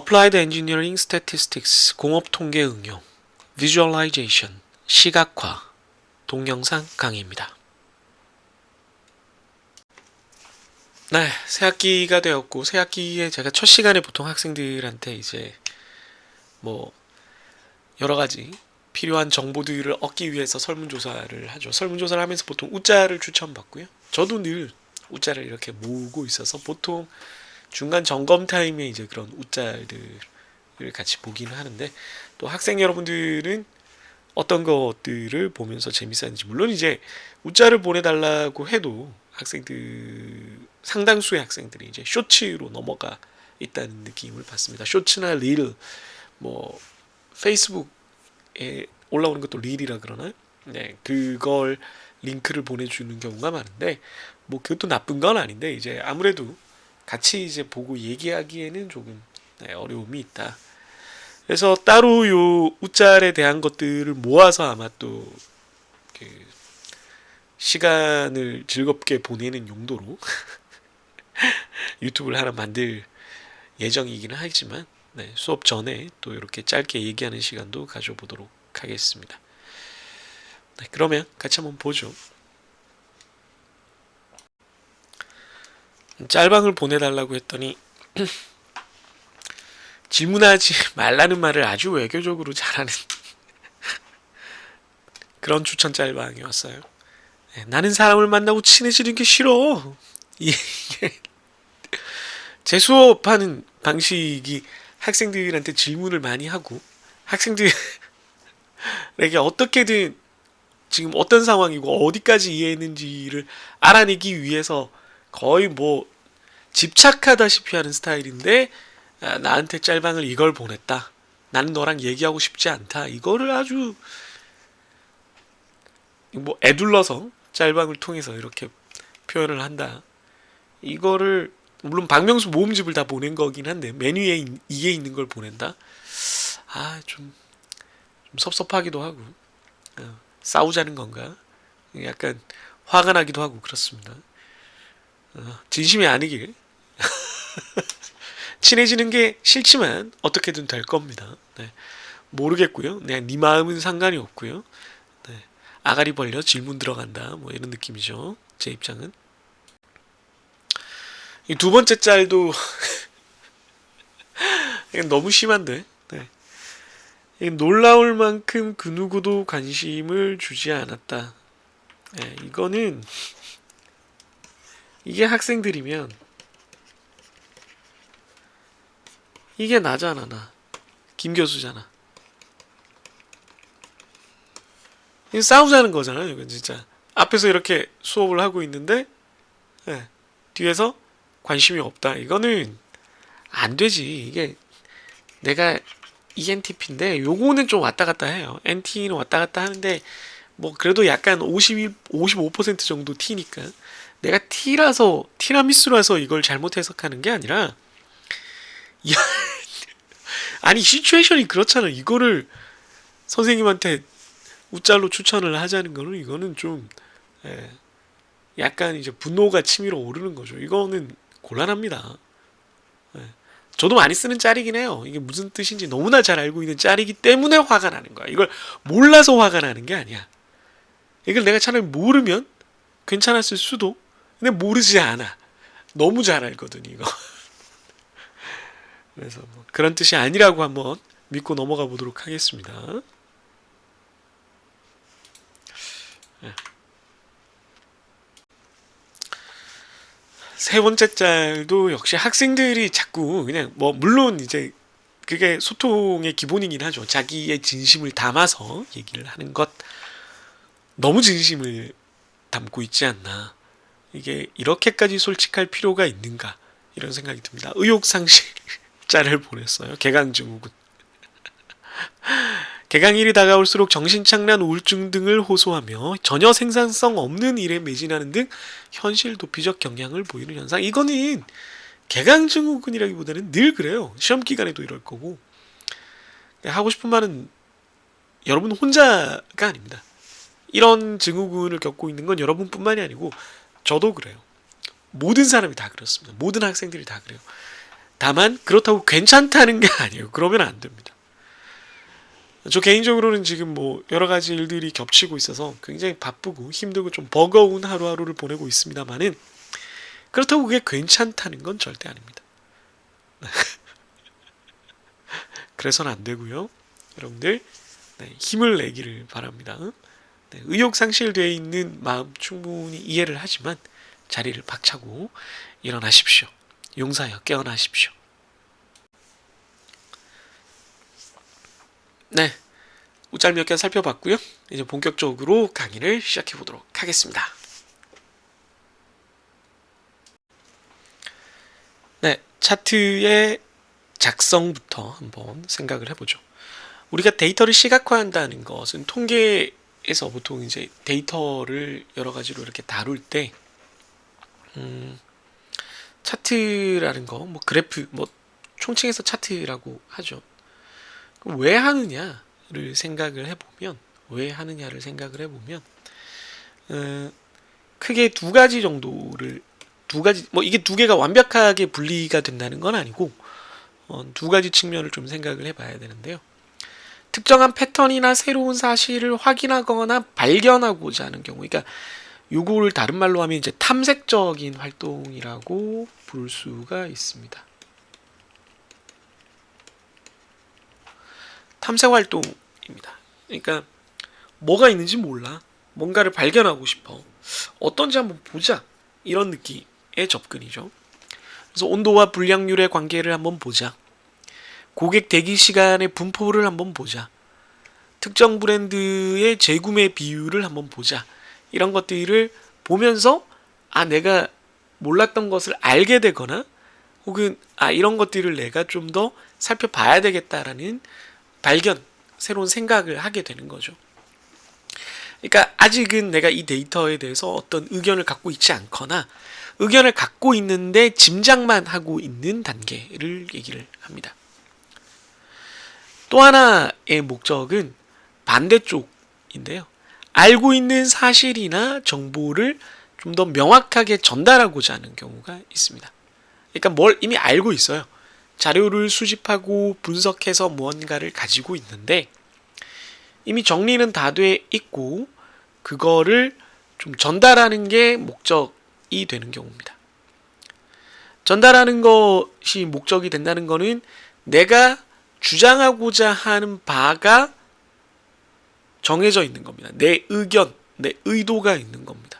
Applied Engineering Statistics 공업통계 응용 Visualization 시각화 동영상 강의입니다. 네, 새 학기가 되었고 새 학기에 제가 첫 시간에 보통 학생들한테 이제 뭐 여러 가지 필요한 정보들을 얻기 위해서 설문조사를 하죠. 설문조사를 하면서 보통 우짜를 추천받고요. 저도 늘 우짜를 이렇게 모으고 있어서 보통 중간 점검 타임에 이제 그런 우짜들을 같이 보기는 하는데, 또 학생 여러분들은 어떤 것들을 보면서 재밌었는지, 물론 이제 우짜를 보내달라고 해도 학생들 상당수의 학생들이 이제 쇼츠로 넘어가 있다는 느낌을 받습니다. 쇼츠나 릴, 뭐 페이스북에 올라오는 것도 릴이라 그러나요? 네, 그걸 링크를 보내주는 경우가 많은데, 뭐 그것도 나쁜 건 아닌데 이제 아무래도 같이 이제 보고 얘기하기에는 조금 어려움이 있다. 그래서 따로 요 우짤에 대한 것들을 모아서 아마 또 그 시간을 즐겁게 보내는 용도로 유튜브를 하나 만들 예정이기는 하지만, 네, 수업 전에 또 이렇게 짧게 얘기하는 시간도 가져보도록 하겠습니다. 네, 그러면 같이 한번 보죠. 짤방을 보내달라고 했더니 질문하지 말라는 말을 아주 외교적으로 잘하는 그런 추천 짤방이 왔어요. 네, 나는 사람을 만나고 친해지는 게 싫어. 이게 제 수업하는 방식이 학생들한테 질문을 많이 하고 학생들에게 어떻게든 지금 어떤 상황이고 어디까지 이해했는지를 알아내기 위해서 거의 뭐 집착하다시피 하는 스타일인데, 나한테 짤방을 이걸 보냈다, 나는 너랑 얘기하고 싶지 않다, 이거를 아주 뭐 애둘러서 짤방을 통해서 이렇게 표현을 한다. 이거를 물론 박명수 모음집을 다 보낸 거긴 한데 메뉴에 이게 있는 걸 보낸다. 좀 섭섭하기도 하고, 싸우자는 건가? 약간 화가 나기도 하고 그렇습니다. 진심이 아니길. 친해지는 게 싫지만 어떻게든 될 겁니다. 네. 모르겠고요. 네 마음은 상관이 없고요. 네. 아가리 벌려 질문 들어간다, 뭐 이런 느낌이죠. 제 입장은. 이 두 번째 짤도 이건 너무 심한데. 네. 놀라울 만큼 그 누구도 관심을 주지 않았다. 네, 이거는 이게 학생들이면 이게 나잖아. 나 김 교수잖아. 이거 싸우자는 거잖아요. 이건 진짜 앞에서 이렇게 수업을 하고 있는데, 네, 뒤에서 관심이 없다. 이거는 안 되지. 이게 내가 ENTP인데 요거는 좀 왔다 갔다 해요. NT는 왔다 갔다 하는데 뭐 그래도 약간 55% 정도 T니까, 내가 T라서 티라미수라서 이걸 잘못 해석하는 게 아니라 아니 시츄에이션이 그렇잖아. 이거를 선생님한테 우짤로 추천을 하자는 거는, 이거는 좀 약간 이제 분노가 치밀어 오르는 거죠. 이거는 곤란합니다. 저도 많이 쓰는 짤이긴 해요. 이게 무슨 뜻인지 너무나 잘 알고 있는 짤이기 때문에 화가 나는 거야. 이걸 몰라서 화가 나는 게 아니야. 이걸 내가 차라리 모르면 괜찮았을 수도. 근데 모르지 않아. 너무 잘 알거든 이거. 그래서 뭐 그런 뜻이 아니라고 한번 믿고 넘어가 보도록 하겠습니다. 세 번째 짤도 역시 학생들이 자꾸 그냥 뭐 물론 이제 그게 소통의 기본이긴 하죠. 자기의 진심을 담아서 얘기를 하는 것, 너무 진심을 담고 있지 않나. 이게 이렇게까지 솔직할 필요가 있는가, 이런 생각이 듭니다. 의욕상실 짤을 보냈어요. 개강증후군. 개강일이 다가올수록 정신착란, 우울증 등을 호소하며 전혀 생산성 없는 일에 매진하는 등 현실 도피적 경향을 보이는 현상. 이거는 개강증후군이라기보다는 늘 그래요. 시험 기간에도 이럴 거고. 하고 싶은 말은 여러분 혼자가 아닙니다. 이런 증후군을 겪고 있는 건 여러분뿐만이 아니고 저도 그래요. 모든 사람이 다 그렇습니다. 모든 학생들이 다 그래요. 다만 그렇다고 괜찮다는 게 아니에요. 그러면 안 됩니다. 저 개인적으로는 지금 뭐 여러 가지 일들이 겹치고 있어서 굉장히 바쁘고 힘들고 좀 버거운 하루하루를 보내고 있습니다만은 그렇다고 그게 괜찮다는 건 절대 아닙니다. 그래서는 안 되고요. 여러분들 네, 힘을 내기를 바랍니다. 네, 의욕 상실되어 있는 마음 충분히 이해를 하지만 자리를 박차고 일어나십시오. 용사여 깨어나십시오. 네, 웃잘 몇 개 살펴봤고요. 이제 본격적으로 강의를 시작해 보도록 하겠습니다. 네, 차트의 작성부터 한번 생각을 해보죠. 우리가 데이터를 시각화한다는 것은 통계에서 보통 이제 데이터를 여러 가지로 이렇게 다룰 때 차트라는 거, 뭐 그래프, 뭐 총칭해서 차트라고 하죠. 그럼 왜 하느냐를 생각을 해보면, 크게 두 가지 정도를 뭐 이게 두 개가 완벽하게 분리가 된다는 건 아니고 두 가지 측면을 좀 생각을 해봐야 되는데요. 특정한 패턴이나 새로운 사실을 확인하거나 발견하고자 하는 경우, 그러니까 요거를 다른 말로 하면 이제 탐색적인 활동이라고 부를 수가 있습니다. 탐색 활동입니다. 그러니까 뭐가 있는지 몰라. 뭔가를 발견하고 싶어. 어떤지 한번 보자. 이런 느낌의 접근이죠. 그래서 온도와 불량률의 관계를 한번 보자. 고객 대기 시간의 분포를 한번 보자. 특정 브랜드의 재구매 비율을 한번 보자. 이런 것들을 보면서 내가 몰랐던 것을 알게 되거나 혹은 이런 것들을 내가 좀 더 살펴봐야 되겠다라는 발견, 새로운 생각을 하게 되는 거죠. 그러니까 아직은 내가 이 데이터에 대해서 어떤 의견을 갖고 있지 않거나 의견을 갖고 있는데 짐작만 하고 있는 단계를 얘기를 합니다. 또 하나의 목적은 반대쪽인데요. 알고 있는 사실이나 정보를 좀 더 명확하게 전달하고자 하는 경우가 있습니다. 그러니까 뭘 이미 알고 있어요. 자료를 수집하고 분석해서 무언가를 가지고 있는데 이미 정리는 다 돼 있고 그거를 좀 전달하는 게 목적이 되는 경우입니다. 전달하는 것이 목적이 된다는 거는 내가 주장하고자 하는 바가 정해져 있는 겁니다. 내 의견, 내 의도가 있는 겁니다.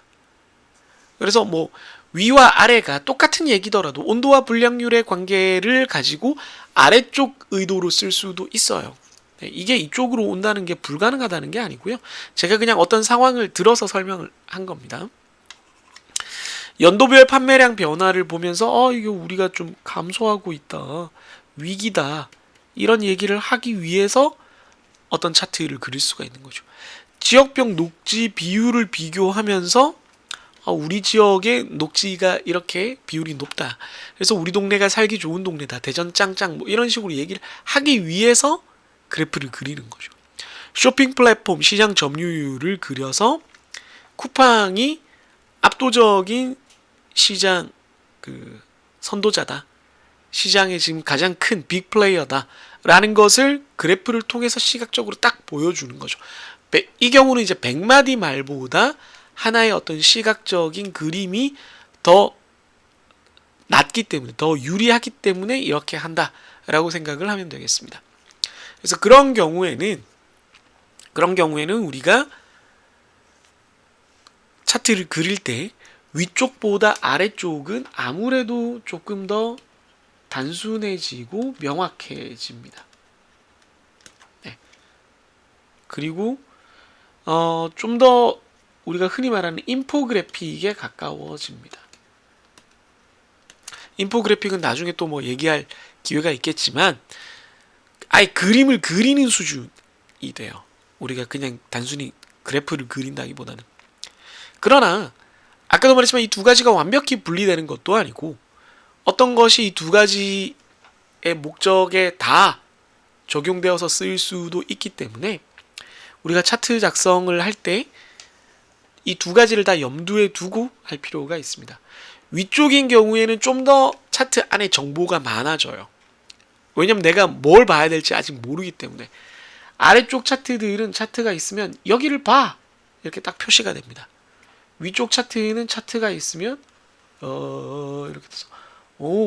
그래서 뭐 위와 아래가 똑같은 얘기더라도 온도와 불량률의 관계를 가지고 아래쪽 의도로 쓸 수도 있어요. 이게 이쪽으로 온다는 게 불가능하다는 게 아니고요. 제가 그냥 어떤 상황을 들어서 설명을 한 겁니다. 연도별 판매량 변화를 보면서 이게 우리가 좀 감소하고 있다. 위기다. 이런 얘기를 하기 위해서 어떤 차트를 그릴 수가 있는 거죠. 지역별 녹지 비율을 비교하면서 우리 지역의 녹지가 이렇게 비율이 높다. 그래서 우리 동네가 살기 좋은 동네다. 대전 짱짱 뭐 이런 식으로 얘기를 하기 위해서 그래프를 그리는 거죠. 쇼핑 플랫폼 시장 점유율을 그려서 쿠팡이 압도적인 시장 선도자다. 시장의 지금 가장 큰 빅플레이어다. 라는 것을 그래프를 통해서 시각적으로 딱 보여주는 거죠. 이 경우는 이제 100마디 말보다 하나의 어떤 시각적인 그림이 더 낫기 때문에, 더 유리하기 때문에 이렇게 한다라고 생각을 하면 되겠습니다. 그래서 그런 경우에는 우리가 차트를 그릴 때 위쪽보다 아래쪽은 아무래도 조금 더 단순해지고 명확해집니다. 네. 그리고 좀 더 우리가 흔히 말하는 인포그래픽에 가까워집니다. 인포그래픽은 나중에 또 뭐 얘기할 기회가 있겠지만 아예 그림을 그리는 수준이 돼요. 우리가 그냥 단순히 그래프를 그린다기보다는. 그러나 아까도 말했지만 이 두 가지가 완벽히 분리되는 것도 아니고 어떤 것이 이 두 가지의 목적에 다 적용되어서 쓰일 수도 있기 때문에 우리가 차트 작성을 할 때 이 두 가지를 다 염두에 두고 할 필요가 있습니다. 위쪽인 경우에는 좀 더 차트 안에 정보가 많아져요. 왜냐면 내가 뭘 봐야 될지 아직 모르기 때문에. 아래쪽 차트들은 차트가 있으면 여기를 봐! 이렇게 딱 표시가 됩니다. 위쪽 차트는 차트가 있으면 이렇게 돼서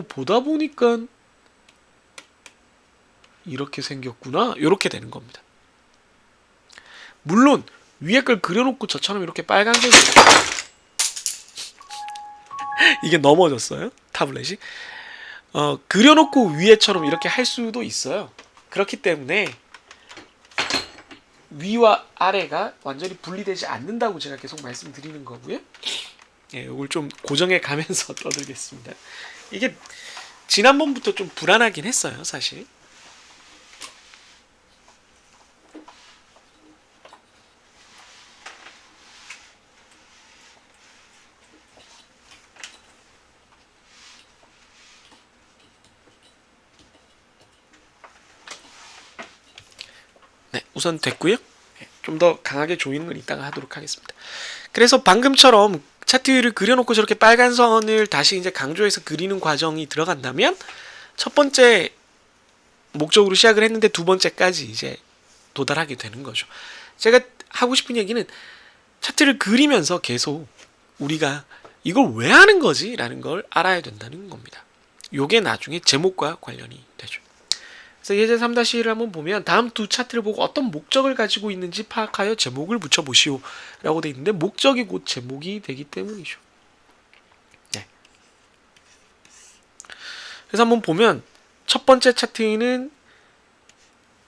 보다 보니까 이렇게 생겼구나. 이렇게 되는 겁니다. 물론 위에 걸 그려놓고 저처럼 이렇게 빨간색 이게 넘어졌어요. 타블렛이. 그려놓고 위에처럼 이렇게 할 수도 있어요. 그렇기 때문에 위와 아래가 완전히 분리되지 않는다고 제가 계속 말씀드리는 거고요. 예, 이걸 좀 고정해 가면서 떠들겠습니다. 이게 지난번부터 좀 불안하긴 했어요, 사실. 네, 우선 됐고요. 좀 더 강하게 조이는 건 이따가 하도록 하겠습니다. 그래서 방금처럼 차트를 그려놓고 저렇게 빨간 선을 다시 이제 강조해서 그리는 과정이 들어간다면 첫 번째 목적으로 시작을 했는데 두 번째까지 이제 도달하게 되는 거죠. 제가 하고 싶은 얘기는 차트를 그리면서 계속 우리가 이걸 왜 하는 거지? 라는 걸 알아야 된다는 겁니다. 요게 나중에 제목과 관련이 되죠. 그래서 예제 3-1을 한번 보면 다음 두 차트를 보고 어떤 목적을 가지고 있는지 파악하여 제목을 붙여보시오 라고 되어 있는데 목적이 곧 제목이 되기 때문이죠. 네. 그래서 한번 보면 첫 번째 차트는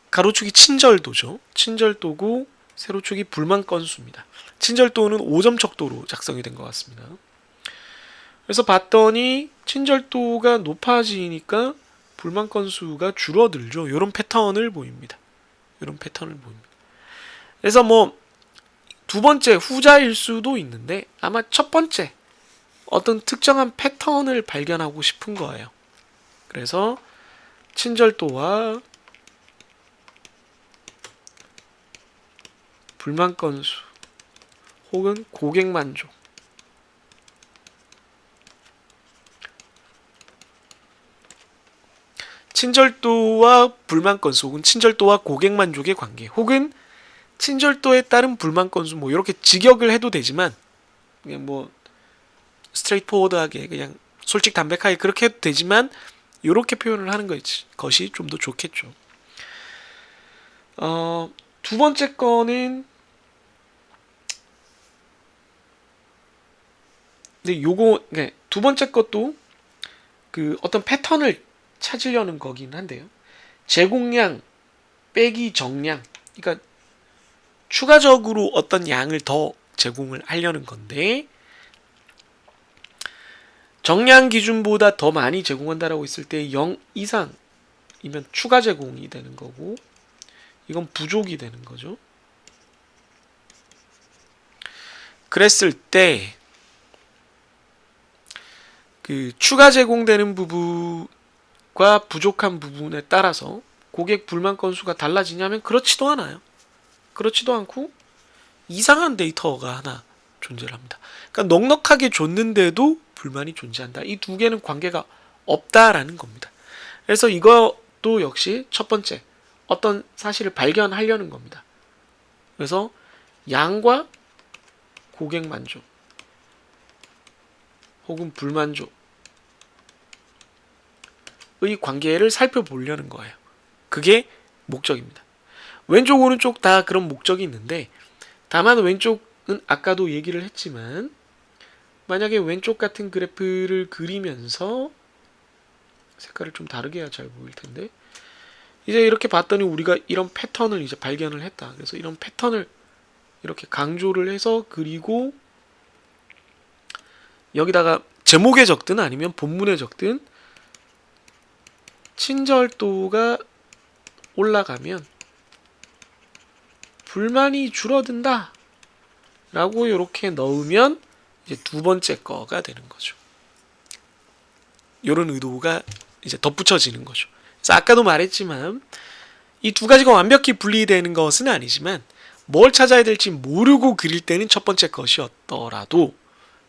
가로축이 친절도죠. 친절도고 세로축이 불만 건수입니다. 친절도는 5점 척도로 작성이 된 것 같습니다. 그래서 봤더니 친절도가 높아지니까 불만 건수가 줄어들죠. 이런 패턴을 보입니다. 이런 패턴을 보입니다. 그래서 뭐 두 번째 후자일 수도 있는데 아마 첫 번째 어떤 특정한 패턴을 발견하고 싶은 거예요. 그래서 친절도와 불만 건수 혹은 고객 만족 친절도와 불만 건수 혹은 친절도와 고객 만족의 관계 혹은 친절도에 따른 불만 건수 뭐 이렇게 직역을 해도 되지만 그냥 뭐 스트레이트포워드하게 그냥 솔직 담백하게 그렇게 해도 되지만 이렇게 표현을 하는 것이 좀 더 좋겠죠. 두 번째 거는 근데 요거 두 번째 것도 그 어떤 패턴을 찾으려는 거긴 한데요. 제공량 빼기 정량, 그러니까 추가적으로 어떤 양을 더 제공을 하려는 건데 정량 기준보다 더 많이 제공한다라고 했을 때 0 이상이면 추가 제공이 되는 거고 이건 부족이 되는 거죠. 그랬을 때 그 추가 제공되는 부분과 부족한 부분에 따라서 고객 불만 건수가 달라지냐면 그렇지도 않아요. 그렇지도 않고 이상한 데이터가 하나 존재를 합니다. 그러니까 넉넉하게 줬는데도 불만이 존재한다. 이 두 개는 관계가 없다라는 겁니다. 그래서 이것도 역시 첫 번째 어떤 사실을 발견하려는 겁니다. 그래서 양과 고객 만족 혹은 불만족의 관계를 살펴보려는 거예요. 그게 목적입니다. 왼쪽 오른쪽 다 그런 목적이 있는데 다만 왼쪽은 아까도 얘기를 했지만 만약에 왼쪽 같은 그래프를 그리면서 색깔을 좀 다르게 해야 잘 보일 텐데 이제 이렇게 봤더니 우리가 이런 패턴을 이제 발견을 했다. 그래서 이런 패턴을 이렇게 강조를 해서 그리고 여기다가 제목에 적든 아니면 본문에 적든 친절도가 올라가면 불만이 줄어든다 라고 이렇게 넣으면 이제 두 번째 거가 되는 거죠. 이런 의도가 이제 덧붙여지는 거죠. 그래서 아까도 말했지만 이 두 가지가 완벽히 분리되는 것은 아니지만 뭘 찾아야 될지 모르고 그릴 때는 첫 번째 것이었더라도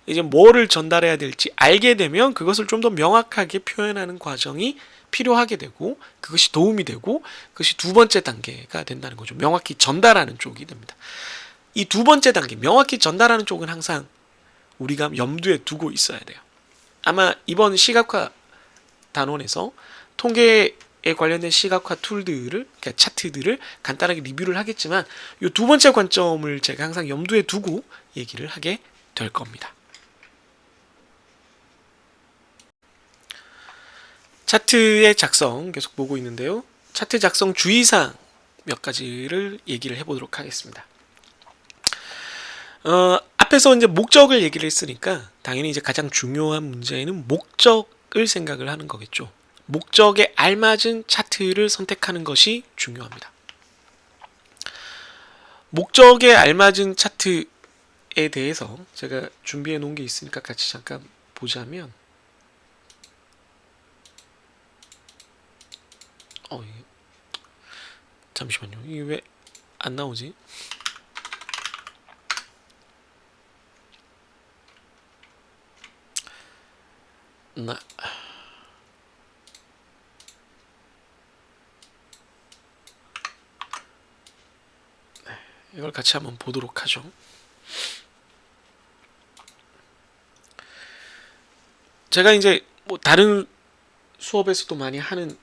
이제 뭐를 전달해야 될지 알게 되면 그것을 좀 더 명확하게 표현하는 과정이 필요하게 되고 그것이 도움이 되고 그것이 두 번째 단계가 된다는 거죠. 명확히 전달하는 쪽이 됩니다. 이 두 번째 단계, 명확히 전달하는 쪽은 항상 우리가 염두에 두고 있어야 돼요. 아마 이번 시각화 단원에서 통계에 관련된 시각화 툴들을, 그러니까 차트들을 간단하게 리뷰를 하겠지만 이 두 번째 관점을 제가 항상 염두에 두고 얘기를 하게 될 겁니다. 차트의 작성 계속 보고 있는데요. 차트 작성 주의사항 몇 가지를 얘기를 해보도록 하겠습니다. 앞에서 이제 목적을 얘기를 했으니까 당연히 이제 가장 중요한 문제는 목적을 생각을 하는 거겠죠. 목적에 알맞은 차트를 선택하는 것이 중요합니다. 목적에 알맞은 차트에 대해서 제가 준비해 놓은 게 있으니까 같이 잠깐 보자면 잠시만요. 이게 왜 안 나오지? 네, 이걸 같이 한번 보도록 하죠. 제가 이제 뭐 다른 수업에서도 많이 하는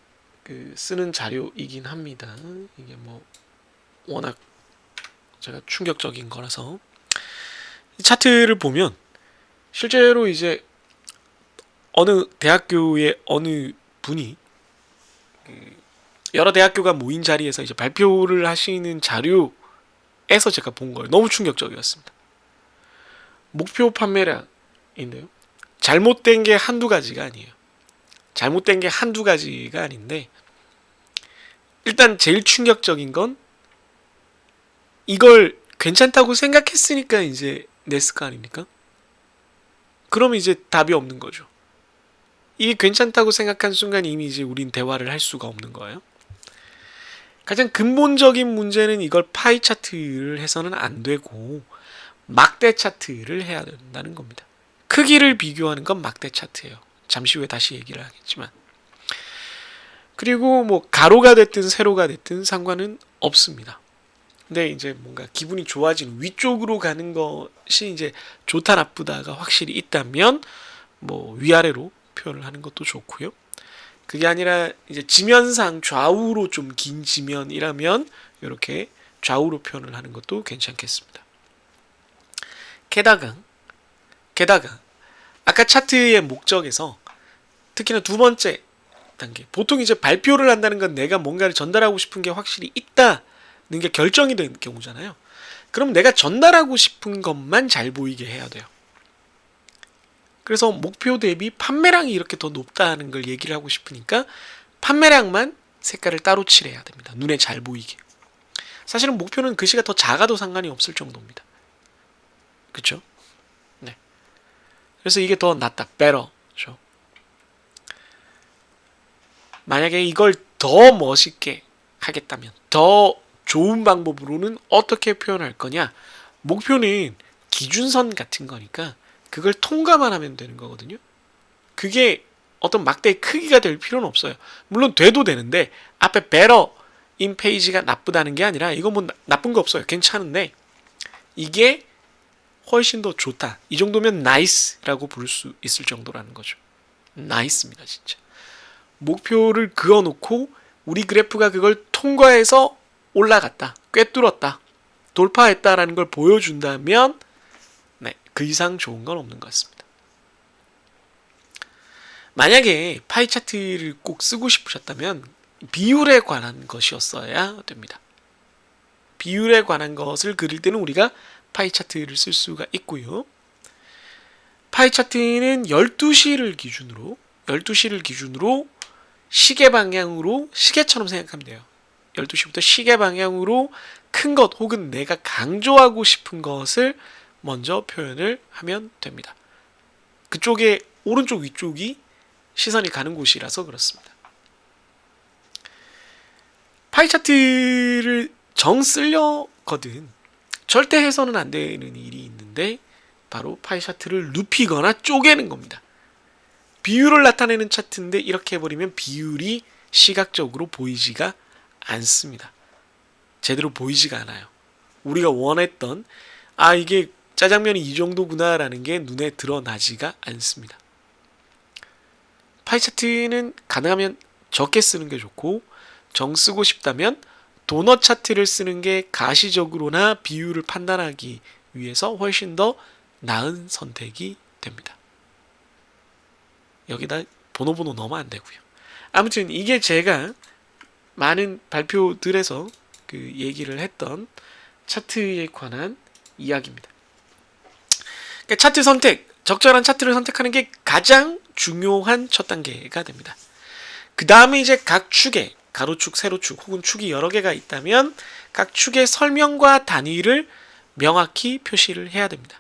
쓰는 자료이긴 합니다. 이게 뭐 워낙 제가 충격적인 거라서 이 차트를 보면 실제로 이제 어느 대학교의 어느 분이 여러 대학교가 모인 자리에서 이제 발표를 하시는 자료에서 제가 본 거예요. 너무 충격적이었습니다. 목표 판매량인데요. 잘못된 게 한두 가지가 아니에요. 잘못된 게 한두 가지가 아닌데 일단 제일 충격적인 건 이걸 괜찮다고 생각했으니까 이제 냈을 거 아닙니까? 그러면 이제 답이 없는 거죠. 이게 괜찮다고 생각한 순간 이미 이제 우린 대화를 할 수가 없는 거예요. 가장 근본적인 문제는 이걸 파이 차트를 해서는 안 되고 막대 차트를 해야 된다는 겁니다. 크기를 비교하는 건 막대 차트예요. 잠시 후에 다시 얘기를 하겠지만. 그리고 뭐 가로가 됐든 세로가 됐든 상관은 없습니다. 근데 이제 뭔가 기분이 좋아지는 위쪽으로 가는 것이 이제 좋다 나쁘다가 확실히 있다면 뭐 위아래로 표현을 하는 것도 좋고요. 그게 아니라 이제 지면상 좌우로 좀 긴 지면이라면 이렇게 좌우로 표현을 하는 것도 괜찮겠습니다. 게다가 아까 차트의 목적에서 특히나 두 번째 단계, 보통 이제 발표를 한다는 건 내가 뭔가를 전달하고 싶은 게 확실히 있다는 게 결정이 된 경우잖아요. 그럼 내가 전달하고 싶은 것만 잘 보이게 해야 돼요. 그래서 목표 대비 판매량이 이렇게 더 높다는 걸 얘기를 하고 싶으니까 판매량만 색깔을 따로 칠해야 됩니다. 눈에 잘 보이게. 사실은 목표는 글씨가 더 작아도 상관이 없을 정도입니다. 그쵸? 네. 그래서 이게 더 낫다. better죠. 만약에 이걸 더 멋있게 하겠다면 더 좋은 방법으로는 어떻게 표현할 거냐? 목표는 기준선 같은 거니까 그걸 통과만 하면 되는 거거든요. 그게 어떤 막대의 크기가 될 필요는 없어요. 물론 돼도 되는데 앞에 better 인 페이지가 나쁘다는 게 아니라 이거 뭐 나쁜 거 없어요. 괜찮은데 이게 훨씬 더 좋다. 이 정도면 nice라고 부를 수 있을 정도라는 거죠. nice입니다, 진짜. 목표를 그어놓고 우리 그래프가 그걸 통과해서 올라갔다, 꿰뚫었다, 돌파했다라는 걸 보여준다면 네, 그 이상 좋은 건 없는 것 같습니다. 만약에 파이 차트를 꼭 쓰고 싶으셨다면 비율에 관한 것이었어야 됩니다. 비율에 관한 것을 그릴 때는 우리가 파이 차트를 쓸 수가 있고요. 파이 차트는 12시를 기준으로 시계 방향으로, 시계처럼 생각하면 돼요. 12시부터 시계 방향으로 큰 것 혹은 내가 강조하고 싶은 것을 먼저 표현을 하면 됩니다. 그쪽에 오른쪽 위쪽이 시선이 가는 곳이라서 그렇습니다. 파이 차트를 정 쓰려거든 절대 해서는 안 되는 일이 있는데 바로 파이 차트를 눕히거나 쪼개는 겁니다. 비율을 나타내는 차트인데 이렇게 해버리면 비율이 시각적으로 보이지가 않습니다. 제대로 보이지가 않아요. 우리가 원했던 이게 짜장면이 이 정도구나 라는 게 눈에 드러나지가 않습니다. 파이 차트는 가능하면 적게 쓰는 게 좋고, 정 쓰고 싶다면 도넛 차트를 쓰는 게 가시적으로나 비율을 판단하기 위해서 훨씬 더 나은 선택이 됩니다. 여기다 번호 넣으면 안 되고요. 아무튼 이게 제가 많은 발표들에서 그 얘기를 했던 차트에 관한 이야기입니다. 그러니까 차트 선택, 적절한 차트를 선택하는 게 가장 중요한 첫 단계가 됩니다. 그 다음에 이제 각 축에 가로축, 세로축 혹은 축이 여러 개가 있다면 각 축의 설명과 단위를 명확히 표시를 해야 됩니다.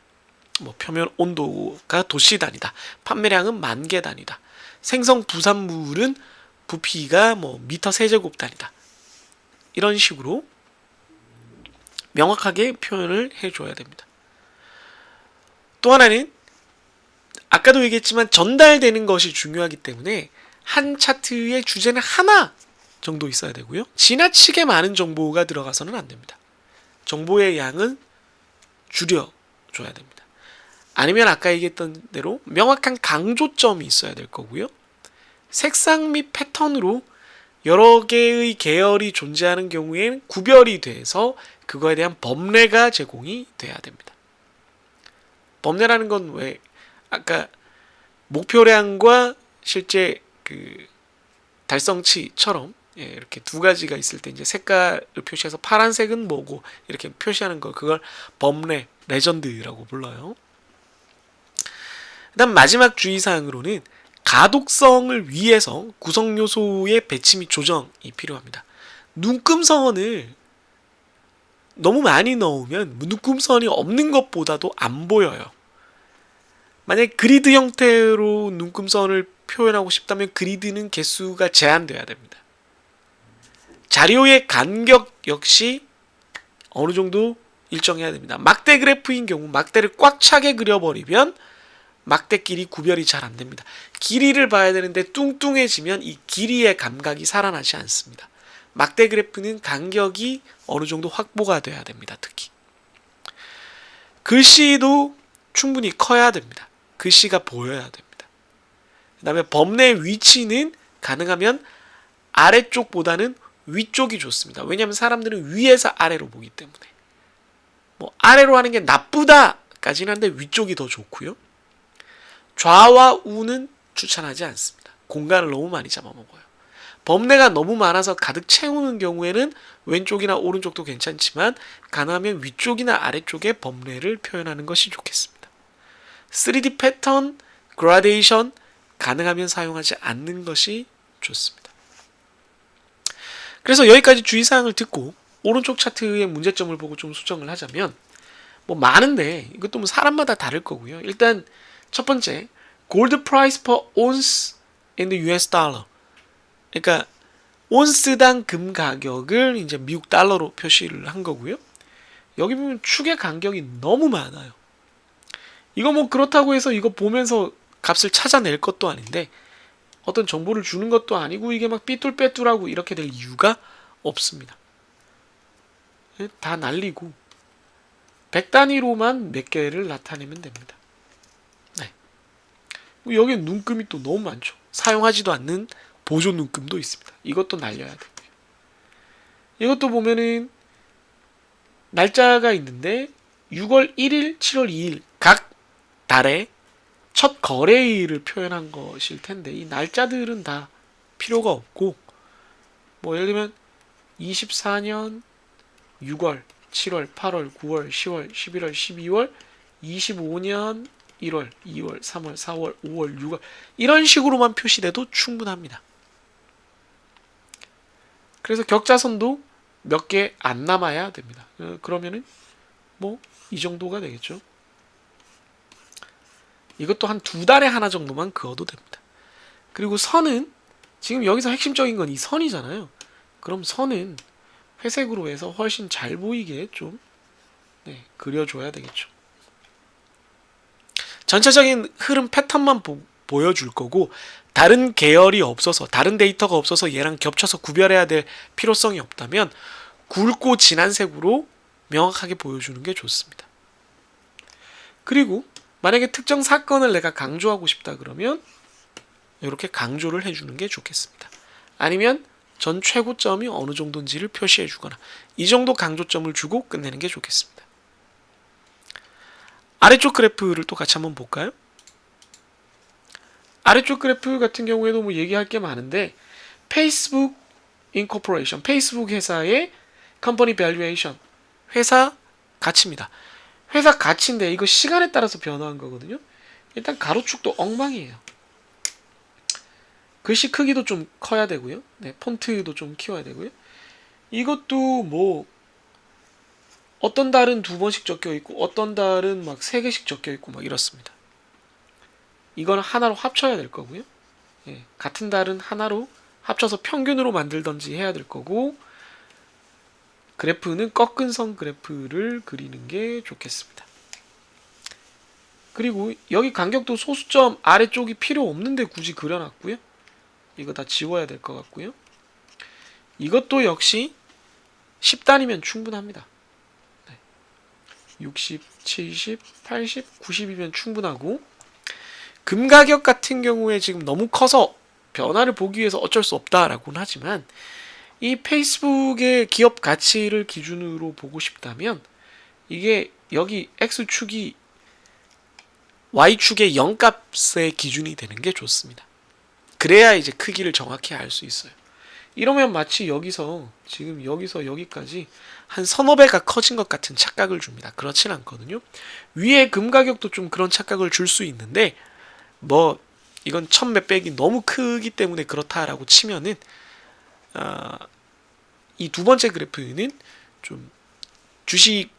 뭐 표면 온도가 도씨 단위다. 판매량은 만개 단위다. 생성 부산물은 부피가 뭐 미터 세제곱 단위다. 이런 식으로 명확하게 표현을 해줘야 됩니다. 또 하나는 아까도 얘기했지만 전달되는 것이 중요하기 때문에 한 차트의 주제는 하나 정도 있어야 되고요. 지나치게 많은 정보가 들어가서는 안 됩니다. 정보의 양은 줄여줘야 됩니다. 아니면 아까 얘기했던 대로 명확한 강조점이 있어야 될 거고요. 색상 및 패턴으로 여러 개의 계열이 존재하는 경우에는 구별이 돼서 그거에 대한 법례가 제공이 돼야 됩니다. 법례라는 건 왜 아까 목표량과 실제 그 달성치처럼 이렇게 두 가지가 있을 때 이제 색깔을 표시해서 파란색은 뭐고 이렇게 표시하는 거, 그걸 법례, 레전드라고 불러요. 그다음 마지막 주의사항으로는 가독성을 위해서 구성 요소의 배치 및 조정이 필요합니다. 눈금선을 너무 많이 넣으면 눈금선이 없는 것보다도 안 보여요. 만약에 그리드 형태로 눈금선을 표현하고 싶다면 그리드는 개수가 제한돼야 됩니다. 자료의 간격 역시 어느 정도 일정해야 됩니다. 막대 그래프인 경우 막대를 꽉 차게 그려버리면 막대끼리 구별이 잘 안 됩니다. 길이를 봐야 되는데 뚱뚱해지면 이 길이의 감각이 살아나지 않습니다. 막대 그래프는 간격이 어느 정도 확보가 돼야 됩니다. 특히 글씨도 충분히 커야 됩니다. 글씨가 보여야 됩니다. 그 다음에 법례 위치는 가능하면 아래쪽보다는 위쪽이 좋습니다. 왜냐하면 사람들은 위에서 아래로 보기 때문에 뭐 아래로 하는 게 나쁘다까지는 한데 위쪽이 더 좋고요. 좌와 우는 추천하지 않습니다. 공간을 너무 많이 잡아먹어요. 범례가 너무 많아서 가득 채우는 경우에는 왼쪽이나 오른쪽도 괜찮지만 가능하면 위쪽이나 아래쪽에 범례를 표현하는 것이 좋겠습니다. 3D 패턴, 그라데이션 가능하면 사용하지 않는 것이 좋습니다. 그래서 여기까지 주의사항을 듣고 오른쪽 차트의 문제점을 보고 좀 수정을 하자면 뭐 많은데 이것도 뭐 사람마다 다를 거고요. 일단 첫 번째, gold price per ounce in the US dollar. 그러니까 온스당 금 가격을 이제 미국 달러로 표시를 한 거고요. 여기 보면 축의 간격이 너무 많아요. 이거 뭐 그렇다고 해서 이거 보면서 값을 찾아낼 것도 아닌데 어떤 정보를 주는 것도 아니고 이게 막 삐뚤빼뚤하고 이렇게 될 이유가 없습니다. 다 날리고 100단위로만 몇 개를 나타내면 됩니다. 네. 여기 눈금이 또 너무 많죠. 사용하지도 않는 보조 눈금도 있습니다. 이것도 날려야 되고요. 이것도 보면은 날짜가 있는데 6월 1일, 7월 2일 각 달에 첫 거래일을 표현한 것일 텐데 이 날짜들은 다 필요가 없고 뭐 예를 들면 24년 6월, 7월, 8월, 9월, 10월, 11월, 12월, 25년 1월, 2월, 3월, 4월, 5월, 6월 이런 식으로만 표시돼도 충분합니다. 그래서 격자선도 몇 개 안 남아야 됩니다. 그러면은 뭐 이 정도가 되겠죠. 이것도 한 2달에 하나 정도만 그어도 됩니다. 그리고 선은 지금 여기서 핵심적인 건 이 선이잖아요. 그럼 선은 회색으로 해서 훨씬 잘 보이게 좀 그려줘야 되겠죠. 전체적인 흐름 패턴만 보여줄 거고 다른 계열이 없어서 다른 데이터가 없어서 얘랑 겹쳐서 구별해야 될 필요성이 없다면 굵고 진한 색으로 명확하게 보여주는 게 좋습니다. 그리고 만약에 특정 사건을 내가 강조하고 싶다 그러면 이렇게 강조를 해주는 게 좋겠습니다. 아니면 전 최고점이 어느 정도인지를 표시해 주거나 이 정도 강조점을 주고 끝내는 게 좋겠습니다. 아래쪽 그래프를 또 같이 한번 볼까요? 아래쪽 그래프 같은 경우에도 뭐 얘기할 게 많은데 페이스북 인코퍼레이션, 페이스북 회사의 컴퍼니 밸류에이션, 회사 가치입니다. 회사 가치인데 이거 시간에 따라서 변화한 거거든요. 일단 가로축도 엉망이에요. 글씨 크기도 좀 커야 되고요. 네, 폰트도 좀 키워야 되고요. 이것도 뭐 어떤 달은 2번씩 적혀 있고 어떤 달은 막 3개씩 적혀 있고 막 이렇습니다. 이거는 하나로 합쳐야 될 거고요. 예, 같은 달은 하나로 합쳐서 평균으로 만들던지 해야 될 거고 그래프는 꺾은 선 그래프를 그리는 게 좋겠습니다. 그리고 여기 간격도 소수점 아래쪽이 필요 없는데 굳이 그려놨고요. 이거 다 지워야 될 것 같고요. 이것도 역시 10단이면 충분합니다. 60, 70, 80, 90이면 충분하고 금가격 같은 경우에 지금 너무 커서 변화를 보기 위해서 어쩔 수 없다라고는 하지만 이 페이스북의 기업 가치를 기준으로 보고 싶다면 이게 여기 X축이 Y축의 0값의 기준이 되는 게 좋습니다. 그래야 이제 크기를 정확히 알 수 있어요. 이러면 마치 여기서 지금 여기서 여기까지 한 서너 배가 커진 것 같은 착각을 줍니다. 그렇진 않거든요. 위에 금 가격도 좀 그런 착각을 줄 수 있는데 뭐 이건 천 몇백이 너무 크기 때문에 그렇다라고 치면은 이 두 번째 그래프는 좀 주식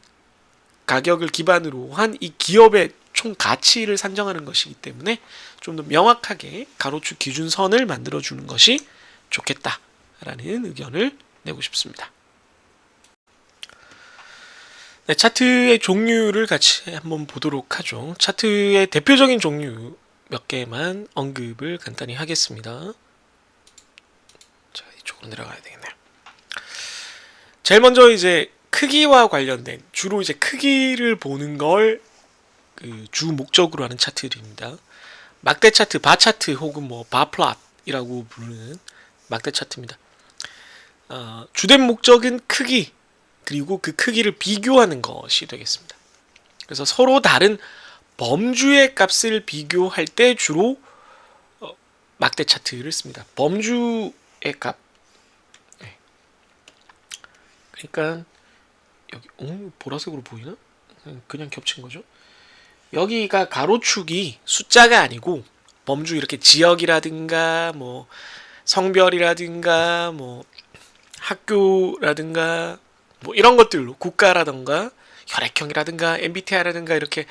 가격을 기반으로 한 이 기업의 총 가치를 산정하는 것이기 때문에 좀 더 명확하게 가로축 기준선을 만들어주는 것이 좋겠다라는 의견을 내고 싶습니다. 네, 차트의 종류를 같이 한번 보도록 하죠. 차트의 대표적인 종류 몇 개만 언급을 간단히 하겠습니다. 자, 이쪽으로 내려가야 되겠네요. 제일 먼저 이제 크기와 관련된 주로 이제 크기를 보는 걸 그 주 목적으로 하는 차트들입니다. 막대 차트, 바 차트 혹은 뭐 바 플롯이라고 부르는 막대 차트입니다. 주된 목적은 크기 그리고 그 크기를 비교하는 것이 되겠습니다. 그래서 서로 다른 범주의 값을 비교할 때 주로 막대 차트를 씁니다. 범주의 값. 네. 그러니까 여기 보라색으로 보이나? 그냥 겹친 거죠. 여기가 가로축이 숫자가 아니고 범주 이렇게 지역이라든가 뭐 성별이라든가 뭐 학교라든가 뭐 이런 것들로 국가라든가 혈액형이라든가 MBTI라든가 이렇게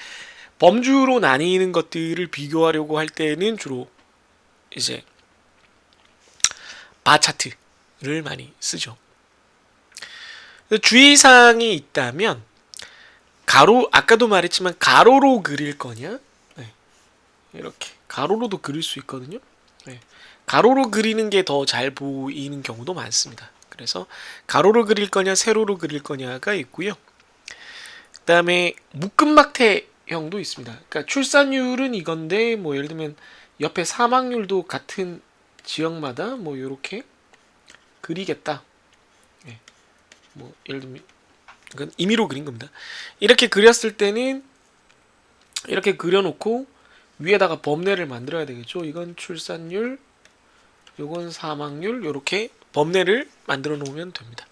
범주로 나뉘는 것들을 비교하려고 할 때는 주로 이제 바 차트를 많이 쓰죠. 주의사항이 있다면 아까도 말했지만 가로로 그릴 거냐? 네. 이렇게 가로로도 그릴 수 있거든요. 네. 가로로 그리는 게 더 잘 보이는 경우도 많습니다. 그래서 가로로 그릴 거냐 세로로 그릴 거냐가 있고요. 그 다음에 묶음막대형도 있습니다. 그러니까 출산율은 이건데 뭐 예를 들면 옆에 사망률도 같은 지역마다 뭐 이렇게 그리겠다. 네. 뭐 예를 들면 이건 임의로 그린 겁니다. 이렇게 그렸을 때는 이렇게 그려놓고 위에다가 범례를 만들어야 되겠죠. 이건 출산율, 요건 사망률, 이렇게 범례를 만들어 놓으면 됩니다.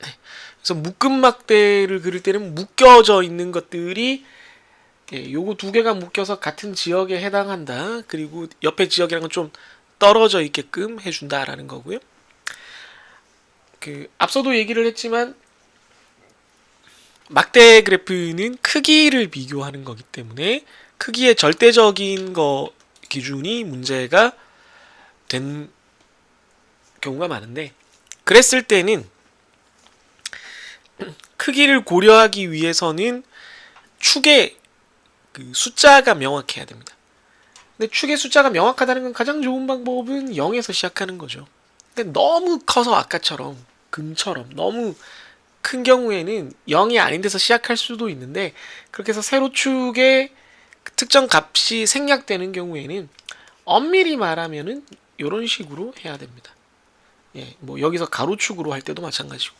네. 그래서 묶음막대를 그릴 때는 묶여져 있는 것들이 요거 두 개가 묶여서 같은 지역에 해당한다. 그리고 옆에 지역이랑은 좀 떨어져 있게끔 해준다라는 거고요. 앞서도 얘기를 했지만 막대 그래프는 크기를 비교하는 거기 때문에 크기의 절대적인 거 기준이 문제가 된 경우가 많은데 그랬을 때는 크기를 고려하기 위해서는 축의 그 숫자가 명확해야 됩니다. 근데 축의 숫자가 명확하다는 건 가장 좋은 방법은 0에서 시작하는 거죠. 근데 너무 커서 아까처럼 금처럼 너무 큰 경우에는 0이 아닌 데서 시작할 수도 있는데, 그렇게 해서 세로축의 특정 값이 생략되는 경우에는 엄밀히 말하면은 이런 식으로 해야 됩니다. 예, 뭐 여기서 가로축으로 할 때도 마찬가지고,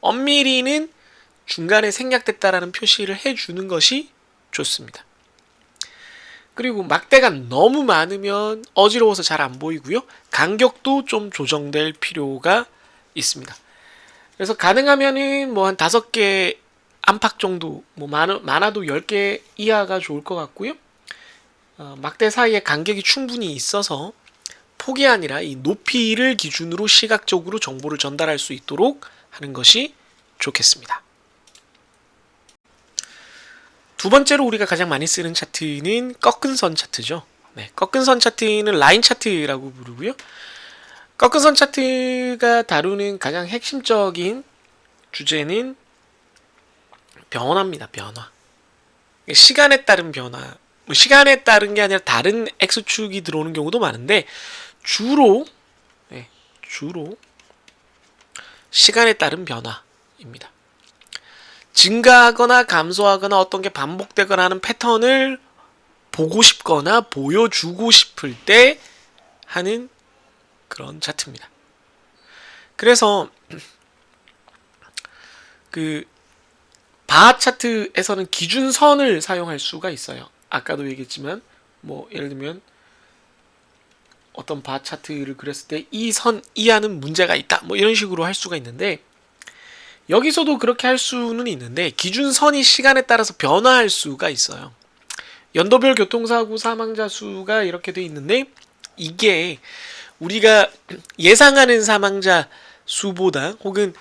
엄밀히는 중간에 생략됐다라는 표시를 해주는 것이 좋습니다. 그리고 막대가 너무 많으면 어지러워서 잘 안 보이고요. 간격도 좀 조정될 필요가 있습니다. 그래서 가능하면은 뭐 한 5개 안팎 정도, 뭐 많아도 10개 이하가 좋을 것 같고요. 막대 사이에 간격이 충분히 있어서 폭이 아니라 이 높이를 기준으로 시각적으로 정보를 전달할 수 있도록 하는 것이 좋겠습니다. 두 번째로 우리가 가장 많이 쓰는 차트는 꺾은 선 차트죠. 네, 꺾은 선 차트는 라인 차트라고 부르고요. 꺾은 선 차트가 다루는 가장 핵심적인 주제는 변화입니다. 변화. 시간에 따른 변화. 시간에 따른 게 아니라 다른 X축이 들어오는 경우도 많은데, 주로 시간에 따른 변화입니다. 증가하거나 감소하거나 어떤 게 반복되거나 하는 패턴을 보고 싶거나 보여주고 싶을 때 하는 그런 차트입니다. 그래서 그 바 차트에서는 기준선을 사용할 수가 있어요. 아까도 얘기했지만 뭐 예를 들면 어떤 바 차트를 그렸을 때 이 선 이하는 문제가 있다, 뭐 이런 식으로 할 수가 있는데, 여기서도 그렇게 할 수는 있는데 기준선이 시간에 따라서 변화할 수가 있어요. 연도별 교통사고 사망자 수가 이렇게 돼 있는데, 이게 우리가 예상하는 사망자 수보다, 혹은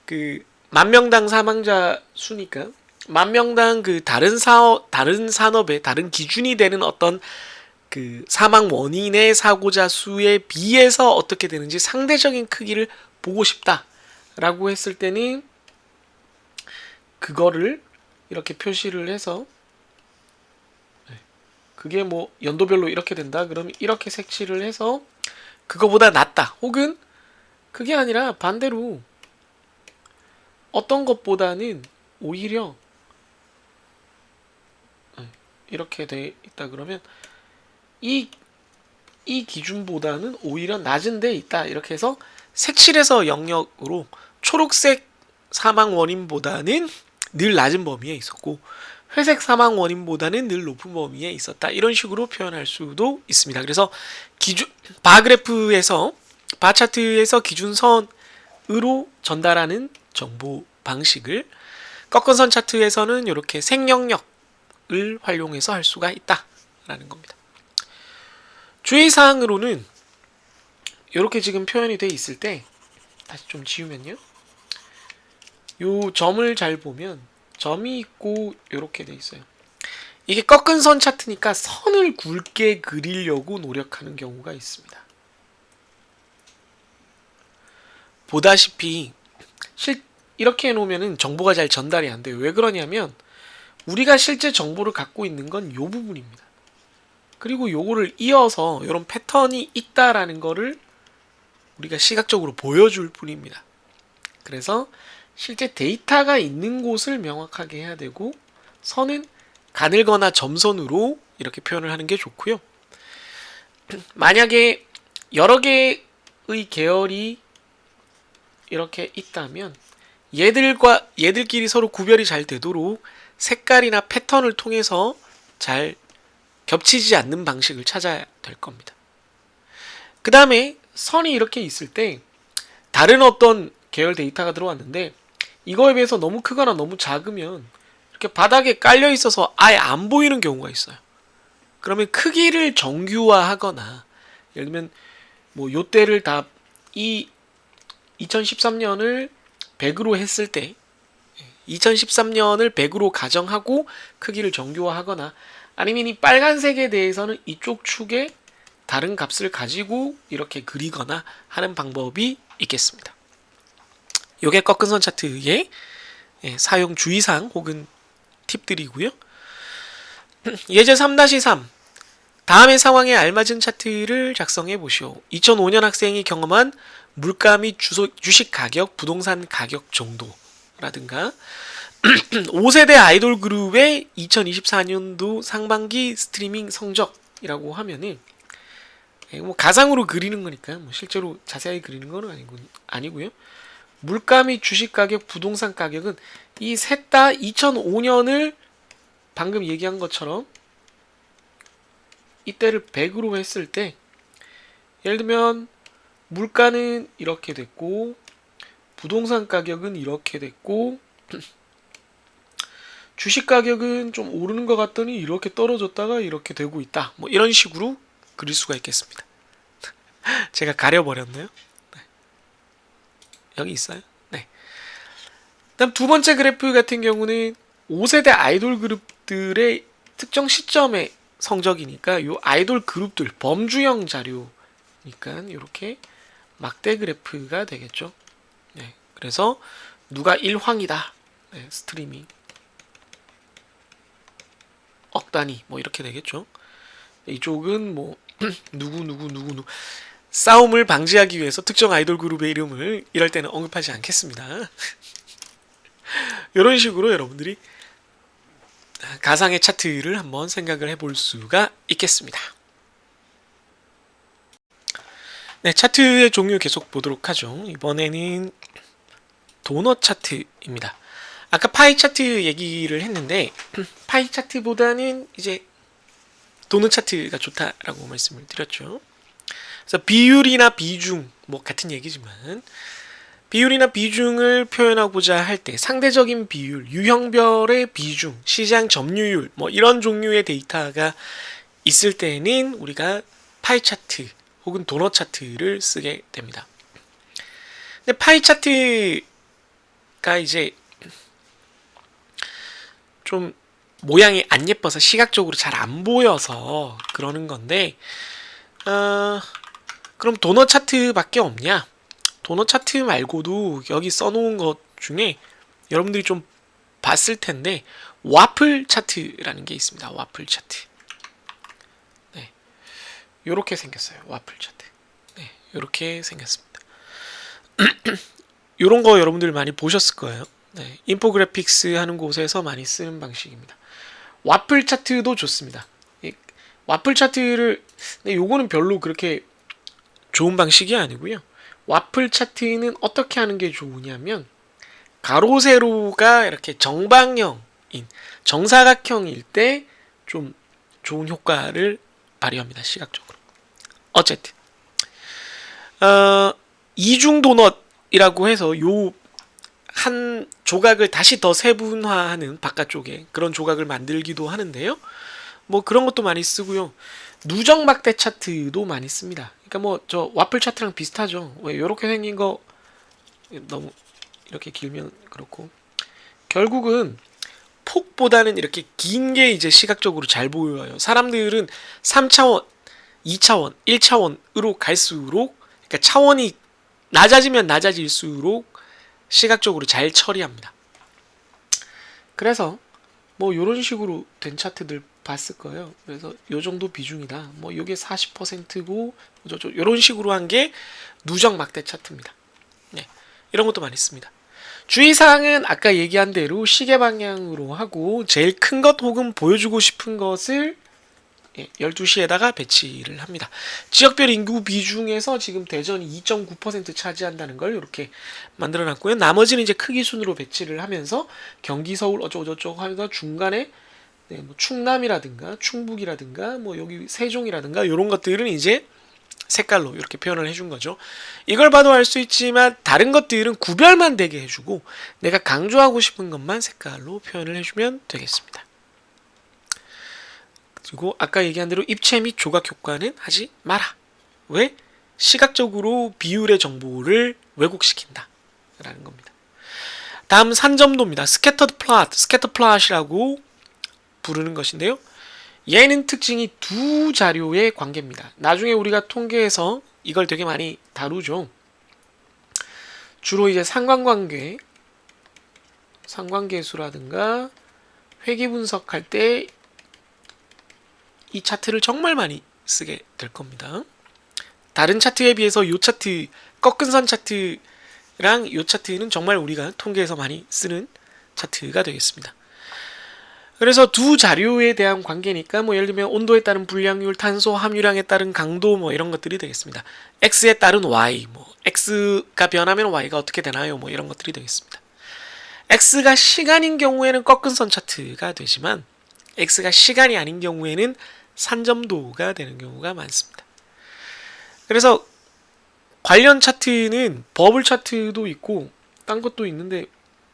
그 만명당 사망자 수니까 만명당 그 다른 산업의 다른 기준이 되는 어떤 그 사망 원인의 사고자 수에 비해서 어떻게 되는지 상대적인 크기를 보고 싶다라고 했을 때는 그거를 이렇게 표시를 해서, 그게 뭐 연도별로 이렇게 된다 그러면 이렇게 색칠을 해서 그거보다 낫다, 혹은 그게 아니라 반대로 어떤 것보다는 오히려 이렇게 돼 있다 그러면 이 기준보다는 오히려 낮은 데 있다, 이렇게 해서 색칠해서 영역으로 초록색 사망 원인보다는 늘 낮은 범위에 있었고 회색 사망 원인보다는 늘 높은 범위에 있었다, 이런 식으로 표현할 수도 있습니다. 그래서 바 그래프에서, 바 차트에서 기준선으로 전달하는 정보 방식을 꺾은 선 차트에서는 이렇게 색영역을 활용해서 할 수가 있다라는 겁니다. 주의사항으로는 이렇게 지금 표현이 되어 있을 때, 다시 좀 지우면요, 요 점을 잘 보면 점이 있고 이렇게 돼 있어요. 이게 꺾은 선 차트니까 선을 굵게 그리려고 노력하는 경우가 있습니다. 보다시피 이렇게 해놓으면 정보가 잘 전달이 안 돼요. 왜 그러냐면 우리가 실제 정보를 갖고 있는 건 이 부분입니다. 그리고 요거를 이어서 이런 패턴이 있다라는 거를 우리가 시각적으로 보여줄 뿐입니다. 그래서 실제 데이터가 있는 곳을 명확하게 해야 되고, 선은 가늘거나 점선으로 이렇게 표현을 하는 게 좋고요. 만약에 여러 개의 계열이 이렇게 있다면 얘들끼리 서로 구별이 잘 되도록 색깔이나 패턴을 통해서 잘 겹치지 않는 방식을 찾아야 될 겁니다. 그 다음에 선이 이렇게 있을 때 다른 어떤 계열 데이터가 들어왔는데 이거에 비해서 너무 크거나 너무 작으면 이렇게 바닥에 깔려 있어서 아예 안 보이는 경우가 있어요. 그러면 크기를 정규화하거나, 예를 들면 뭐 요때를 다 이 2013년을 100으로 했을 때 2013년을 100으로 가정하고 크기를 정규화하거나, 아니면 이 빨간색에 대해서는 이쪽 축에 다른 값을 가지고 이렇게 그리거나 하는 방법이 있겠습니다. 요게 꺾은 선 차트의 사용 주의사항 혹은 팁들이고요. 예제 3-3 다음의 상황에 알맞은 차트를 작성해 보시오. 2005년 학생이 경험한 물가 및 주식 가격, 부동산 가격 정도라든가 5세대 아이돌 그룹의 2024년도 상반기 스트리밍 성적이라고 하면은 뭐 가상으로 그리는 거니까 뭐 실제로 자세히 그리는 건 아니고요. 물가 및 주식 가격, 부동산 가격은 이 셋 다 2005년을 방금 얘기한 것처럼 이때를 100으로 했을 때 예를 들면 물가는 이렇게 됐고 부동산 가격은 이렇게 됐고 주식 가격은 좀 오르는 것 같더니 이렇게 떨어졌다가 이렇게 되고 있다. 뭐 이런 식으로 그릴 수가 있겠습니다. 제가 가려버렸네요. 네. 여기 있어요. 네. 다음 두 번째 그래프 같은 경우는 5세대 아이돌 그룹들의 특정 시점의 성적이니까 이 아이돌 그룹들 범주형 자료니까 이렇게 막대 그래프가 되겠죠. 네. 그래서 누가 1황이다. 네. 스트리밍 억 단위 뭐 이렇게 되겠죠. 이쪽은 뭐 누구 싸움을 방지하기 위해서 특정 아이돌 그룹의 이름을 이럴 때는 언급하지 않겠습니다. 이런 식으로 여러분들이 가상의 차트를 한번 생각을 해볼 수가 있겠습니다. 네, 차트의 종류 계속 보도록 하죠. 이번에는 도넛 차트입니다. 아까 파이 차트 얘기를 했는데 파이 차트보다는 이제 도넛 차트가 좋다라고 말씀을 드렸죠. 그래서 비율이나 비중 뭐 같은 얘기지만 비율이나 비중을 표현하고자 할 때 상대적인 비율, 유형별의 비중, 시장 점유율 뭐 이런 종류의 데이터가 있을 때는 우리가 파이 차트 혹은 도넛 차트를 쓰게 됩니다. 근데 파이 차트가 이제 좀 모양이 안 예뻐서 시각적으로 잘 안 보여서 그러는 건데 그럼 도넛 차트밖에 없냐? 도넛 차트 말고도 여기 써놓은 것 중에 여러분들이 좀 봤을 텐데 와플 차트라는 게 있습니다. 와플 차트. 네, 요렇게 생겼어요. 와플 차트. 네, 요렇게 생겼습니다. 요런 거 여러분들 많이 보셨을 거예요. 네, 인포그래픽스 하는 곳에서 많이 쓰는 방식입니다. 와플 차트도 좋습니다. 와플 차트를 근데 요거는 별로 그렇게 좋은 방식이 아니고요. 와플 차트는 어떻게 하는 게 좋으냐면 가로 세로가 이렇게 정방형인 정사각형일 때 좀 좋은 효과를 발휘합니다. 시각적으로. 어쨌든 이중 도넛이라고 해서 요 한 조각을 다시 더 세분화하는 바깥쪽에 그런 조각을 만들기도 하는데요. 뭐 그런 것도 많이 쓰고요. 누적 막대 차트도 많이 씁니다. 그러니까 뭐 저 와플 차트랑 비슷하죠. 왜 이렇게 생긴 거 너무 이렇게 길면 그렇고 결국은 폭보다는 이렇게 긴 게 이제 시각적으로 잘 보여요. 사람들은 3차원, 2차원, 1차원으로 갈수록 그러니까 차원이 낮아지면 낮아질수록 시각적으로 잘 처리합니다. 그래서 뭐 요런 식으로 된 차트들 봤을 거예요. 그래서 요 정도 비중이다. 뭐 요게 40%고 요런 식으로 한 게 누적 막대 차트입니다. 네. 이런 것도 많이 씁니다. 주의사항은 아까 얘기한 대로 시계 방향으로 하고 제일 큰 것 혹은 보여주고 싶은 것을 12시에다가 배치를 합니다. 지역별 인구 비중에서 지금 대전이 2.9% 차지한다는 걸 이렇게 만들어 놨고요. 나머지는 이제 크기 순으로 배치를 하면서 경기, 서울 어쩌고저쩌고 하면서 중간에 뭐 충남이라든가 충북이라든가 뭐 여기 세종이라든가 이런 것들은 이제 색깔로 이렇게 표현을 해준 거죠. 이걸 봐도 알 수 있지만 다른 것들은 구별만 되게 해주고 내가 강조하고 싶은 것만 색깔로 표현을 해주면 되겠습니다. 그리고 아까 얘기한 대로 입체 및 조각 효과는 하지 마라. 왜? 시각적으로 비율의 정보를 왜곡시킨다 라는 겁니다. 다음 산점도입니다. 스캐터드 플롯, 스캐터 플롯이라고 부르는 것인데요. 얘는 특징이 두 자료의 관계입니다. 나중에 우리가 통계에서 이걸 되게 많이 다루죠. 주로 이제 상관계수라든가 회귀 분석할 때 이 차트를 정말 많이 쓰게 될 겁니다. 다른 차트에 비해서 요 차트, 꺾은 선 차트랑 요 차트는 정말 우리가 통계에서 많이 쓰는 차트가 되겠습니다. 그래서 두 자료에 대한 관계니까 뭐 예를 들면 온도에 따른 불량률, 탄소 함유량에 따른 강도 뭐 이런 것들이 되겠습니다. X에 따른 Y, 뭐 X가 변하면 Y가 어떻게 되나요? 뭐 이런 것들이 되겠습니다. X가 시간인 경우에는 꺾은 선 차트가 되지만 X가 시간이 아닌 경우에는 산점도가 되는 경우가 많습니다. 그래서 관련 차트는 버블 차트도 있고 딴 것도 있는데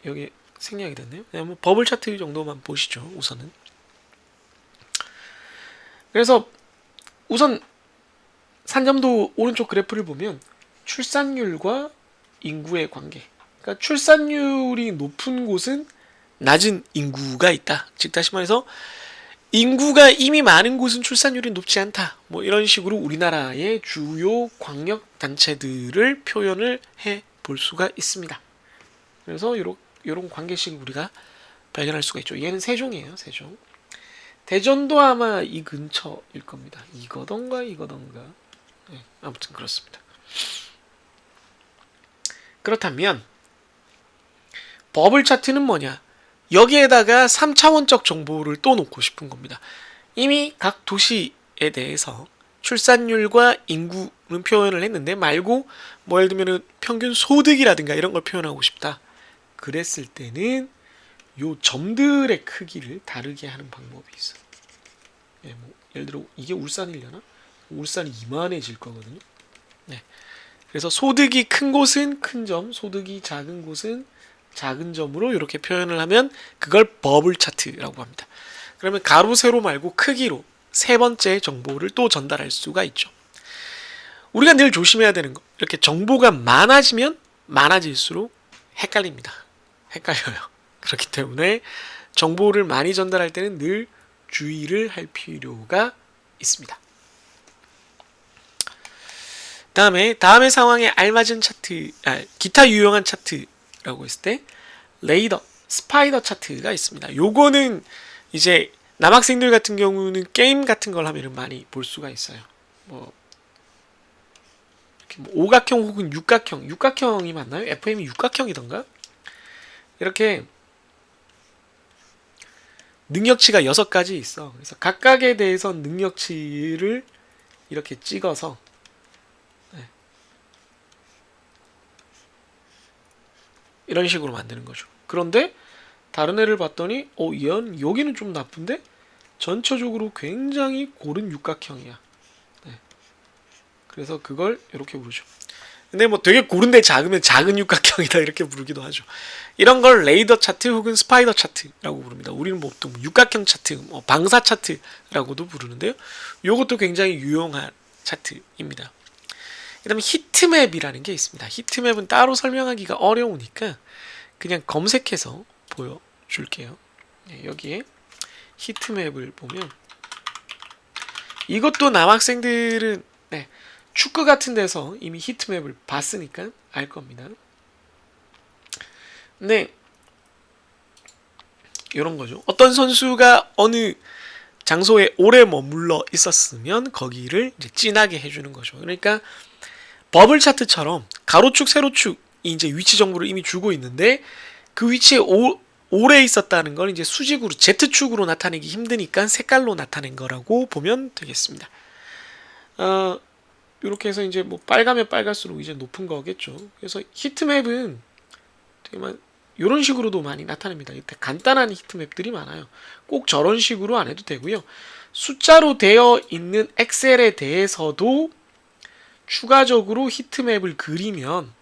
여기 생략이 됐네요. 그냥 버블 차트 정도만 보시죠. 우선은. 그래서 우선 산점도 오른쪽 그래프를 보면 출산율과 인구의 관계. 그러니까 출산율이 높은 곳은 낮은 인구가 있다. 즉 다시 말해서 인구가 이미 많은 곳은 출산율이 높지 않다. 뭐 이런 식으로 우리나라의 주요 광역 단체들을 표현을 해 볼 수가 있습니다. 그래서 이런 관계식을 우리가 발견할 수가 있죠. 얘는 세종이에요. 세종. 대전도 아마 이 근처일 겁니다. 이거던가. 네, 아무튼 그렇습니다. 그렇다면 버블 차트는 뭐냐? 여기에다가 3차원적 정보를 또 놓고 싶은 겁니다. 이미 각 도시에 대해서 출산율과 인구는 표현을 했는데 말고 뭐 예를 들면 평균 소득이라든가 이런 걸 표현하고 싶다. 그랬을 때는 요 점들의 크기를 다르게 하는 방법이 있어요. 예, 뭐 예를 들어 이게 울산이려나? 울산이 이만해질 거거든요. 네. 그래서 소득이 큰 곳은 큰 점, 소득이 작은 곳은 작은 점으로 이렇게 표현을 하면 그걸 버블 차트라고 합니다. 그러면 가로, 세로 말고 크기로 세 번째 정보를 또 전달할 수가 있죠. 우리가 늘 조심해야 되는 거, 이렇게 정보가 많아지면 많아질수록 헷갈립니다. 헷갈려요. 그렇기 때문에 정보를 많이 전달할 때는 늘 주의를 할 필요가 있습니다. 다음의 상황에 알맞은 차트, 기타 유용한 차트라고 했을 때 레이더, 스파이더 차트가 있습니다. 요거는 이제 남학생들 같은 경우는 게임 같은 걸 하면 많이 볼 수가 있어요. 뭐 이렇게 뭐 오각형 혹은 육각형이 맞나요? FM이 육각형이던가? 이렇게 능력치가 6가지 있어. 그래서 각각에 대해서 능력치를 이렇게 찍어서 이런 식으로 만드는 거죠. 그런데 다른 애를 봤더니 얘는 여기는 좀 나쁜데 전체적으로 굉장히 고른 육각형이야. 네. 그래서 그걸 이렇게 부르죠. 근데 뭐 되게 고른데 작으면 작은 육각형이다 이렇게 부르기도 하죠. 이런 걸 레이더 차트 혹은 스파이더 차트라고 부릅니다. 우리는 보통 육각형 차트, 방사 차트라고도 부르는데요. 이것도 굉장히 유용한 차트입니다. 그 다음에 히트맵이라는 게 있습니다. 히트맵은 따로 설명하기가 어려우니까 그냥 검색해서 보여줄게요. 여기에 히트맵을 보면 이것도 남학생들은 축구 같은 데서 이미 히트맵을 봤으니까 알 겁니다. 네, 이런 거죠. 어떤 선수가 어느 장소에 오래 머물러 있었으면 거기를 이제 진하게 해주는 거죠. 그러니까 버블 차트처럼 가로축, 세로축이 이제 위치 정보를 이미 주고 있는데 그 위치에 오래 있었다는 걸 이제 수직으로 Z축으로 나타내기 힘드니까 색깔로 나타낸 거라고 보면 되겠습니다. 이렇게 해서 이제 뭐 빨가면 빨갈수록 이제 높은 거겠죠. 그래서 히트맵은 되게 이런 식으로도 많이 나타냅니다. 이때 간단한 히트맵들이 많아요. 꼭 저런 식으로 안 해도 되고요. 숫자로 되어 있는 엑셀에 대해서도 추가적으로 히트맵을 그리면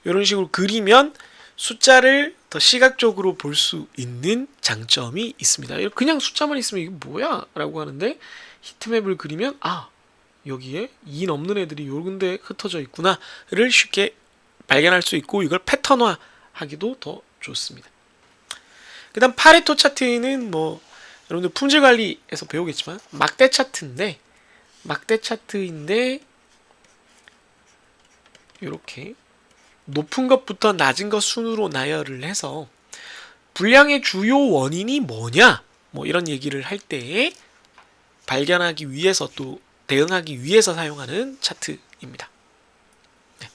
이런 식으로 그리면 숫자를 더 시각적으로 볼 수 있는 장점이 있습니다. 그냥 숫자만 있으면 이게 뭐야? 라고 하는데 히트맵을 그리면 여기에 2 넘는 애들이 요런데 흩어져 있구나를 쉽게 발견할 수 있고 이걸 패턴화 하기도 더 좋습니다. 그 다음 파레토 차트는 뭐 여러분들 품질관리에서 배우겠지만 막대 차트인데 이렇게 높은 것부터 낮은 것 순으로 나열을 해서 불량의 주요 원인이 뭐냐? 뭐 이런 얘기를 할 때 발견하기 위해서 또 대응하기 위해서 사용하는 차트입니다. 네.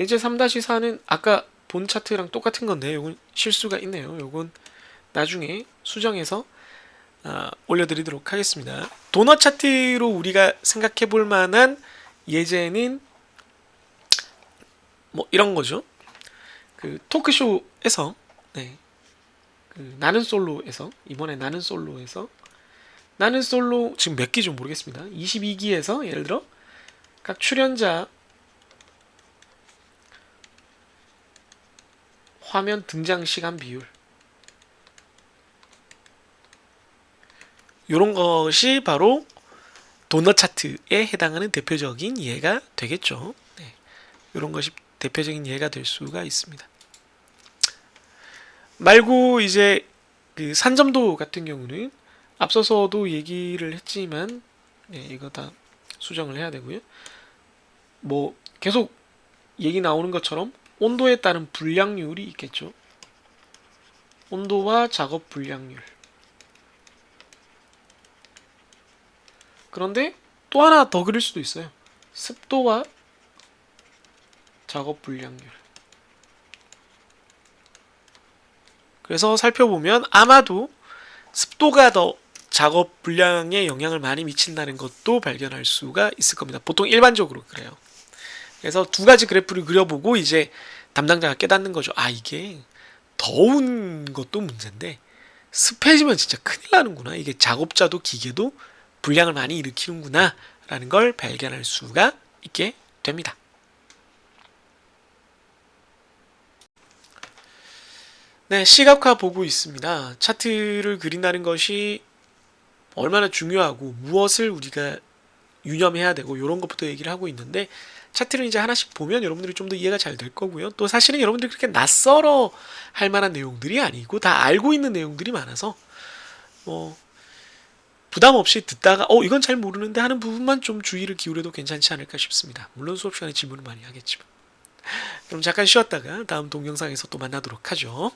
예제 3-4는 아까 본 차트랑 똑같은 건데 요건 실수가 있네요. 요건 나중에 수정해서 올려드리도록 하겠습니다. 도넛 차트로 우리가 생각해 볼 만한 예제는 뭐 이런 거죠. 그 토크쇼에서 네. 그 나는 솔로에서 이번에 나는 솔로에서 나는 솔로 지금 몇 기좀 모르겠습니다. 22기에서 예를 들어 각 출연자 화면 등장 시간 비율 이런 것이 바로 도넛 차트에 해당하는 대표적인 예가 되겠죠. 네. 이런 것이 대표적인 예가 될 수가 있습니다. 말고 이제 그 산점도 같은 경우는 앞서서도 얘기를 했지만 네, 이거 다 수정을 해야 되고요. 뭐 계속 얘기 나오는 것처럼 온도에 따른 불량률이 있겠죠. 온도와 작업 불량률. 그런데 또 하나 더 그릴 수도 있어요. 습도와 작업 불량률. 그래서 살펴보면 아마도 습도가 더 작업 불량에 영향을 많이 미친다는 것도 발견할 수가 있을 겁니다. 보통 일반적으로 그래요. 그래서 두 가지 그래프를 그려보고 이제 담당자가 깨닫는 거죠. 아, 이게 더운 것도 문제인데 습해지면 진짜 큰일 나는구나. 이게 작업자도 기계도 불량을 많이 일으키는구나 라는 걸 발견할 수가 있게 됩니다. 네, 시각화 보고 있습니다. 차트를 그린다는 것이 얼마나 중요하고 무엇을 우리가 유념해야 되고 이런 것부터 얘기를 하고 있는데 차트를 이제 하나씩 보면 여러분들이 좀 더 이해가 잘 될 거고요. 또 사실은 여러분들이 그렇게 낯설어 할 만한 내용들이 아니고 다 알고 있는 내용들이 많아서 뭐 부담 없이 듣다가 이건 잘 모르는데 하는 부분만 좀 주의를 기울여도 괜찮지 않을까 싶습니다. 물론 수업 시간에 질문을 많이 하겠지만. 그럼 잠깐 쉬었다가 다음 동영상에서 또 만나도록 하죠.